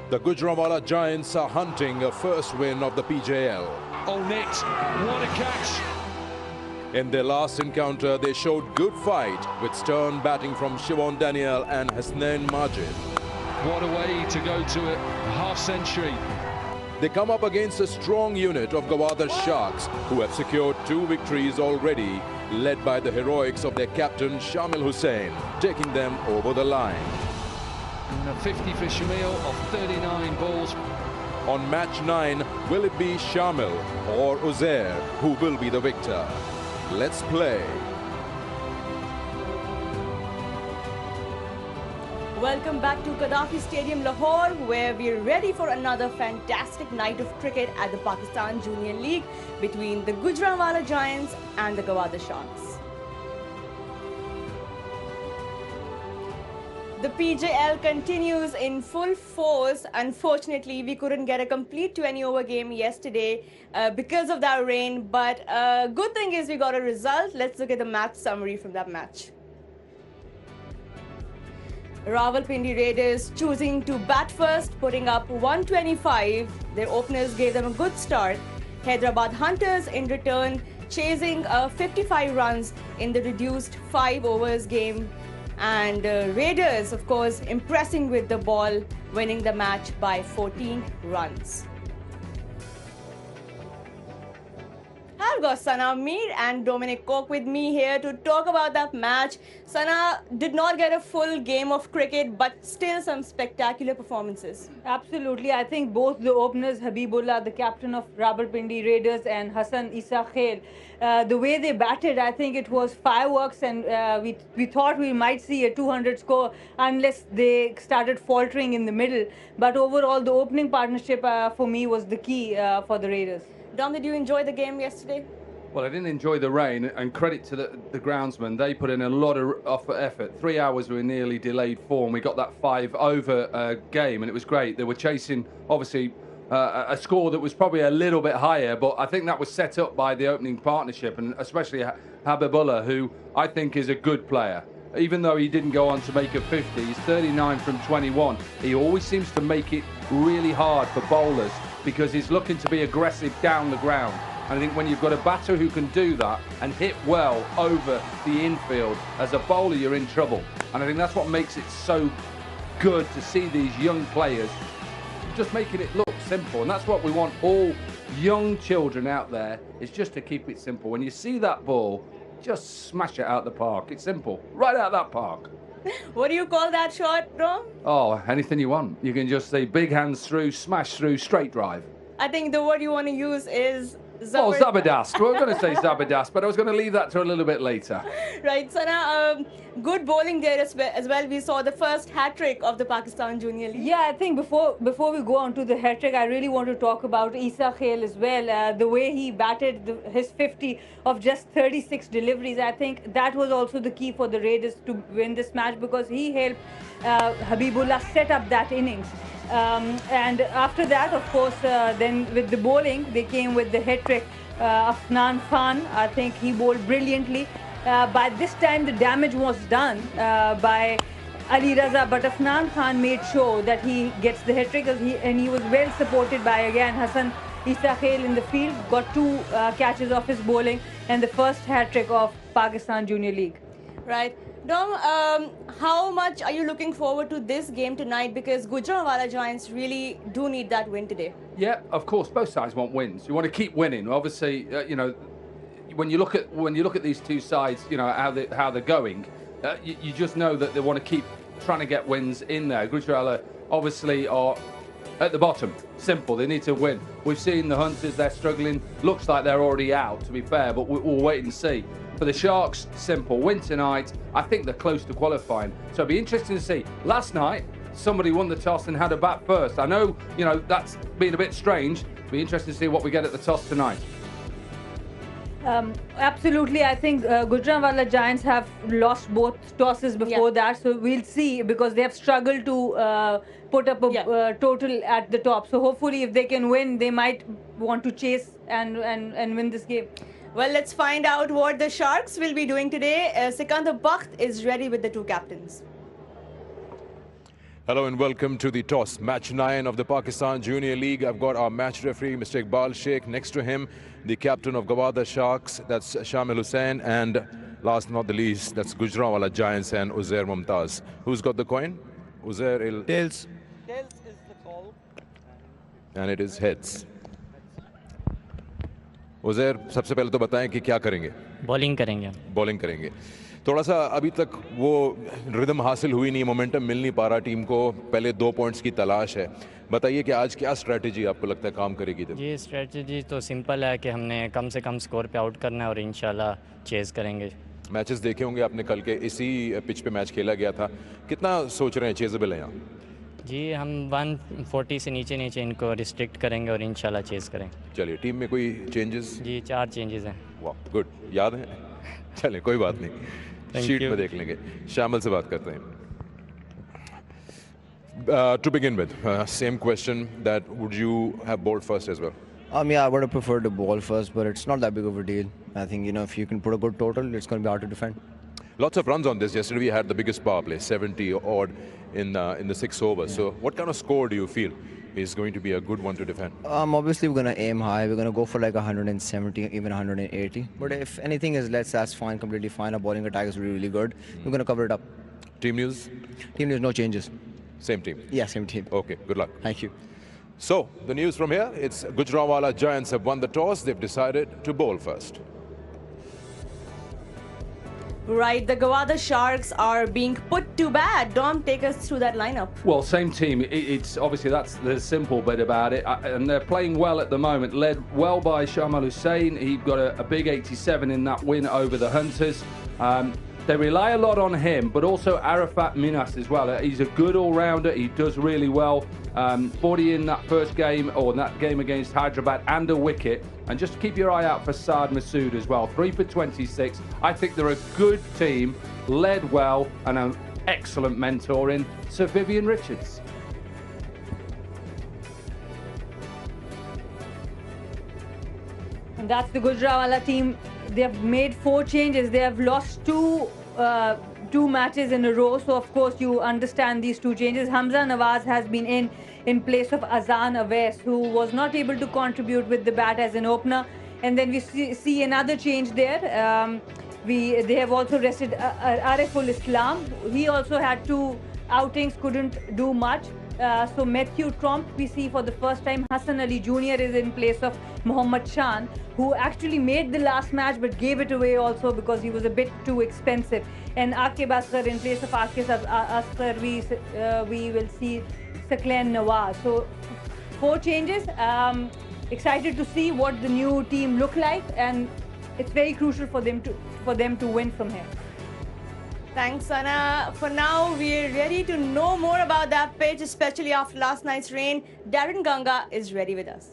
The Gujranwala Giants are hunting a first win of the PJL. Oh, net, what a catch. In their last encounter, they showed good fight with stern batting from Shivon Daniel and Hasnain Majid. What a way to go to a half century. They come up against a strong unit of Gwadar Sharks, who have secured 2 victories already, led by the heroics of their captain Shamil Hussain, taking them over the line. And a 50 for Shamil of 39 balls. On match 9, will it be Shamil or Uzair who will be the victor? Let's play. Welcome back to Gaddafi Stadium, Lahore, where we're ready for another fantastic night of cricket at the Pakistan Junior League between the Gujranwala Giants and the Gwadar Sharks. The PJL continues in full force. Unfortunately, we couldn't get a complete 20-over game yesterday because of that rain. But good thing is we got a result. Let's look at the match summary from that match. Rawalpindi Raiders choosing to bat first, putting up 125. Their openers gave them a good start. Hyderabad Hunters in return chasing 55 runs in the reduced 5 overs game. And Raiders, of course, impressing with the ball, winning the match by 14 runs. I've got Sana Mir and Dominic Cook with me here to talk about that match. Sana did not get a full game of cricket, but still some spectacular performances. Absolutely. I think both the openers, Habibullah, the captain of Rawalpindi Raiders, and Hassan Isa Khail, the way they batted, I think it was fireworks, and we thought we might see a 200 score unless they started faltering in the middle. But overall, the opening partnership for me was the key for the Raiders. Dom, did you enjoy the game yesterday? Well, I didn't enjoy the rain, and credit to the groundsmen. They put in a lot of effort. 3 hours were nearly delayed form. We got that 5-over game, and it was great. They were chasing, obviously, a score that was probably a little bit higher, but I think that was set up by the opening partnership, and especially Habibullah, who I think is a good player. Even though he didn't go on to make a 50, he's 39 from 21. He always seems to make it really hard for bowlers because he's looking to be aggressive down the ground. And I think when you've got a batter who can do that and hit well over the infield, as a bowler, you're in trouble. And I think that's what makes it so good to see these young players just making it look simple. And that's what we want all young children out there, is just to keep it simple. When you see that ball, just smash it out the park. It's simple. Right out that park. What do you call that shot, Dom? Oh, anything you want. You can just say big hands through, smash through, straight drive. I think the word you want to use is Oh, Zabardast. We were going to say Zabardast, but I was going to leave that to a little bit later. Right, Sana, good bowling there as well. We saw the first hat-trick of the Pakistan Junior League. Yeah, I think before we go on to the hat-trick, I really want to talk about Isa Khail as well. The way he batted his 50 of just 36 deliveries, I think that was also the key for the Raiders to win this match, because he helped Habibullah set up that innings. And after that, of course, then with the bowling, they came with the hat-trick. Afnan Khan, I think he bowled brilliantly. By this time, the damage was done by Ali Raza, but Afnan Khan made sure that he gets the hat-trick, and he was well supported by, again, Hassan Isa Khail in the field, got 2 catches off his bowling, and the first hat-trick of Pakistan Junior League. Right. Dom, how much are you looking forward to this game tonight? Because Gujranwala Giants really do need that win today. Yeah, of course, both sides want wins. You want to keep winning. Obviously, you know, when you look at these two sides, you know how they're going. You just know that they want to keep trying to get wins in there. Gujranwala obviously are at the bottom. Simple. They need to win. We've seen the Hunters, they're struggling. Looks like they're already out, to be fair, but we'll wait and see. For the Sharks, simple. Win tonight. I think they're close to qualifying. So it'll be interesting to see. Last night, somebody won the toss and had a bat first. I know, you know, that's been a bit strange. It'll be interesting to see what we get at the toss tonight. Absolutely. I think Gujranwala Giants have lost both tosses before that. So we'll see, because they have struggled to put up a total at the top. So hopefully if they can win, they might want to chase and win this game. Well, let's find out what the Sharks will be doing today. Sikandar Bakht is ready with the 2 captains. Hello and welcome to the toss. Match 9 of the Pakistan Junior League. I've got our match referee, Mr. Iqbal Sheikh. Next to him, the captain of Gwadar Sharks, that's Shamil Hussain. And last but not the least, that's Gujranwala Giants and Uzair Mumtaz. Who's got the coin? Uzair Tails. Tails is the call. And it is heads. Uzair सबसे पहले तो बताएं कि क्या करेंगे? Bowling करेंगे। Bowling करेंगे। थोड़ा सा अभी तक वो रिदम हासिल हुई नहीं, मोमेंटम मिल नहीं पा रहा टीम को, पहले 2 पॉइंट्स की तलाश है। बताइए कि आज क्या स्ट्रेटजी आपको लगता है काम करेगी? ये स्ट्रेटजी तो सिंपल है कि हमने कम से कम स्कोर पे आउट करना है और इंशाल्लाह चेज़ करेंगे। मैचेस देखे होंगे आपने, कल के इसी पिच पे मैच खेला गया था, कितना सोच रहे हैं चेजेबल है यहाँ? जी हम 140 से नीचे इनको रिस्ट्रिक्ट करेंगे और इंशाल्लाह चेज़ करेंगे। चलिए, टीम में कोई चेंजेस? जी 4 चेंजेस हैं। वाह, गुड, याद है? चलिए कोई बात नहीं, शीट में देख लेंगे। शामिल से बात करते हैं। To begin with, same question, that would you have bowled first as well? Yeah, I would have preferred to bowl first, but it's not that big of a deal. I think, you know, if you can put a good total, it's going to be hard to defend. Lots of runs on this. Yesterday we had the biggest power play, 70 odd in the 6 overs. So what kind of score do you feel is going to be a good one to defend? Obviously, we're going to aim high. We're going to go for like 170, even 180. But if anything is less, that's fine, completely fine. Our bowling attack is really, really good. We're going to cover it up. Team news? Team news, no changes. Same team? Yeah, same team. Okay, good luck. Thank you. So, the news from here, it's Gujranwala Giants have won the toss. They've decided to bowl first. Right, the Gwadar Sharks are being put to bed. Dom, take us through that lineup. Well, same team. It's obviously that's the simple bit about it, and they're playing well at the moment. Led well by Shamil Hussain. He got a big 87 in that win over the Hunters. They rely a lot on him, but also Arafat Minas as well. He's a good all-rounder. He does really well. 40 in that first game, or in that game against Hyderabad, and a wicket. And just keep your eye out for Saad Masood as well. 3 for 26. I think they're a good team, led well, and an excellent mentor in Sir Vivian Richards. And that's the Gujranwala team. They have made 4 changes. They have lost two matches in a row. So, of course, you understand these 2 changes. Hamza Nawaz has been in place of Azan Awais, who was not able to contribute with the bat as an opener. And then we see another change there. They have also rested Ariful Islam. He also had 2 outings, couldn't do much. So Matthew Tromp we see for the first time. Hassan Ali Jr. is in place of Mohammad Shan, who actually made the last match but gave it away also because he was a bit too expensive. And Aqib Asghar in place of Aqib Asghar, we will see Saqlain Nawaz. So 4 changes. Excited to see what the new team look like, and it's very crucial for them to win from here. Thanks, Sana. For now, we're ready to know more about that pitch, especially after last night's rain. Darren Ganga is ready with us.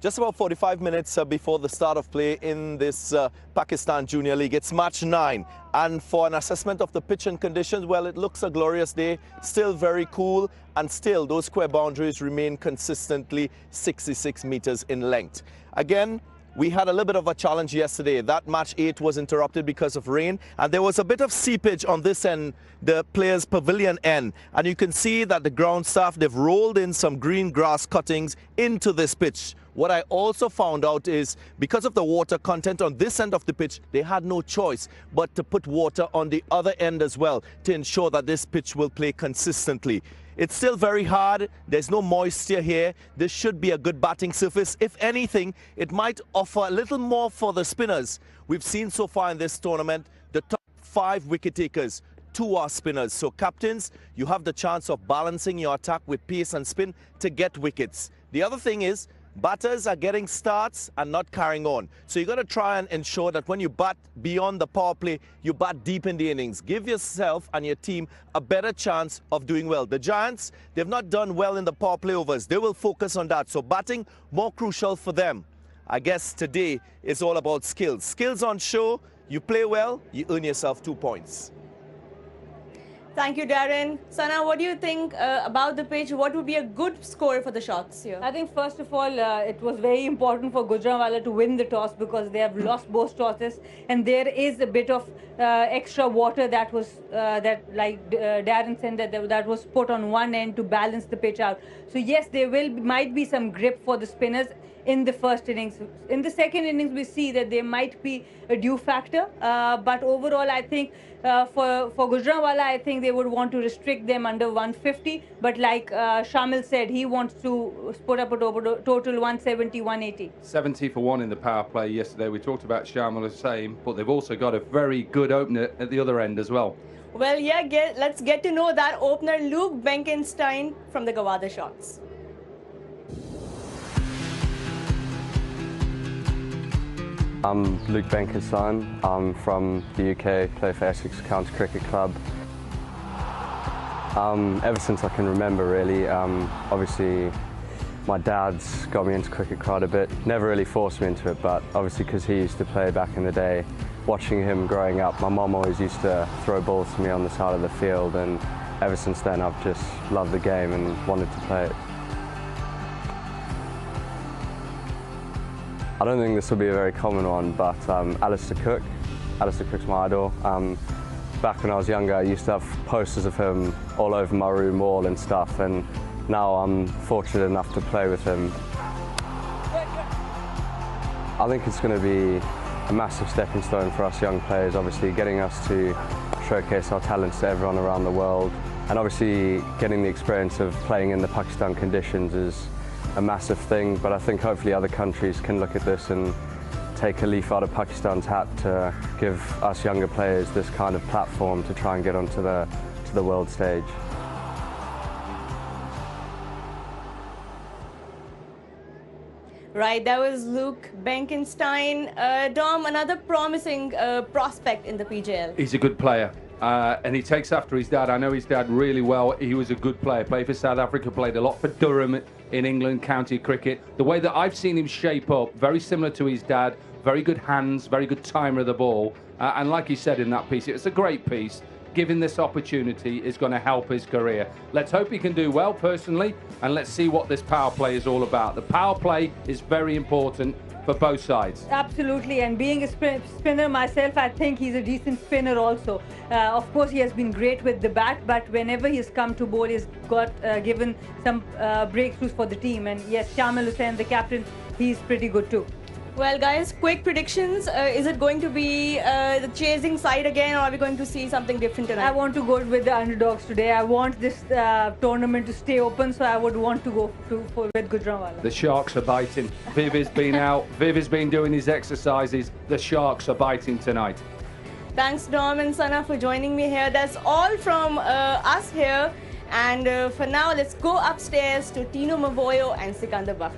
Just about 45 minutes before the start of play in this Pakistan Junior League. It's match 9. And for an assessment of the pitch and conditions, well, it looks a glorious day. Still very cool. And still, those square boundaries remain consistently 66 meters in length. Again, we had a little bit of a challenge yesterday. That match 8 was interrupted because of rain, and there was a bit of seepage on this end, the players' pavilion end. And you can see that the ground staff, they've rolled in some green grass cuttings into this pitch. What I also found out is because of the water content on this end of the pitch, they had no choice but to put water on the other end as well to ensure that this pitch will play consistently. It's still very hard. There's no moisture here. This should be a good batting surface. If anything, it might offer a little more for the spinners. We've seen so far in this tournament, the top 5 wicket takers, 2 are spinners. So captains, you have the chance of balancing your attack with pace and spin to get wickets. The other thing is, batters are getting starts and not carrying on. So you've got to try and ensure that when you bat beyond the power play, you bat deep in the innings. Give yourself and your team a better chance of doing well. The Giants, they've not done well in the power play overs. They will focus on that. So batting, more crucial for them. I guess today is all about skills. Skills on show, you play well, you earn yourself 2 points. Thank you, Darren. Sana, what do you think about the pitch? What would be a good score for the Sharks here? I think first of all, it was very important for Gujranwala to win the toss because they have lost both tosses, and there is a bit of extra water that was Darren said that was put on one end to balance the pitch out. So yes, there might be some grip for the spinners in the first innings. In the second innings, we see that there might be a dew factor, but overall, I think for Gujranwala, I think they would want to restrict them under 150. But like Shamil said, he wants to put up a total 170, 180. 70 for 1 in the power play yesterday. We talked about Shamil Hussain, but they've also got a very good opener at the other end as well. Well, yeah, let's get to know that opener, Luke Benkenstein from the Gwadar Sharks. I'm Luke Benkenstein. I'm from the UK, play for Essex County Cricket Club. Ever since I can remember, really, obviously my dad's got me into cricket quite a bit. Never really forced me into it, but obviously because he used to play back in the day, watching him growing up, my mum always used to throw balls to me on the side of the field, and ever since then I've just loved the game and wanted to play it. I don't think this will be a very common one, but Alistair Cook's my idol. Back when I was younger, I used to have posters of him all over my room wall and stuff, and now I'm fortunate enough to play with him. I think it's going to be a massive stepping stone for us young players, obviously getting us to showcase our talents to everyone around the world, and obviously getting the experience of playing in the Pakistan conditions is a massive thing, but I think hopefully other countries can look at this and take a leaf out of Pakistan's hat to give us younger players this kind of platform to try and get onto the world stage. Right, that was Luke Benkenstein. Dom, another promising prospect in the PJL. He's a good player. And he takes after his dad. I know his dad really well. He was a good player. Played for South Africa, played a lot for Durham in England, county cricket. The way that I've seen him shape up, very similar to his dad. Very good hands, very good timer of the ball. And like he said in that piece, it's a great piece. Given this opportunity is going to help his career. Let's hope he can do well personally, and let's see what this power play is all about. The power play is very important for both sides. Absolutely, and being a spinner myself, I think he's a decent spinner also. Of course, he has been great with the bat, but whenever he's come to bowl, he's got given some breakthroughs for the team. And yes, Shamil Hussain, the captain, he's pretty good too. Well, guys, quick predictions. Is it going to be the chasing side again, or are we going to see something different tonight? I want to go with the underdogs today. I want this tournament to stay open, so I would want to go with Gujranwala. The Sharks are biting. Viv has been out. Viv has been doing his exercises. The Sharks are biting tonight. Thanks, Dom and Sana, for joining me here. That's all from us here. And for now, let's go upstairs to Tino Mavoyo and Sikandar Bakht.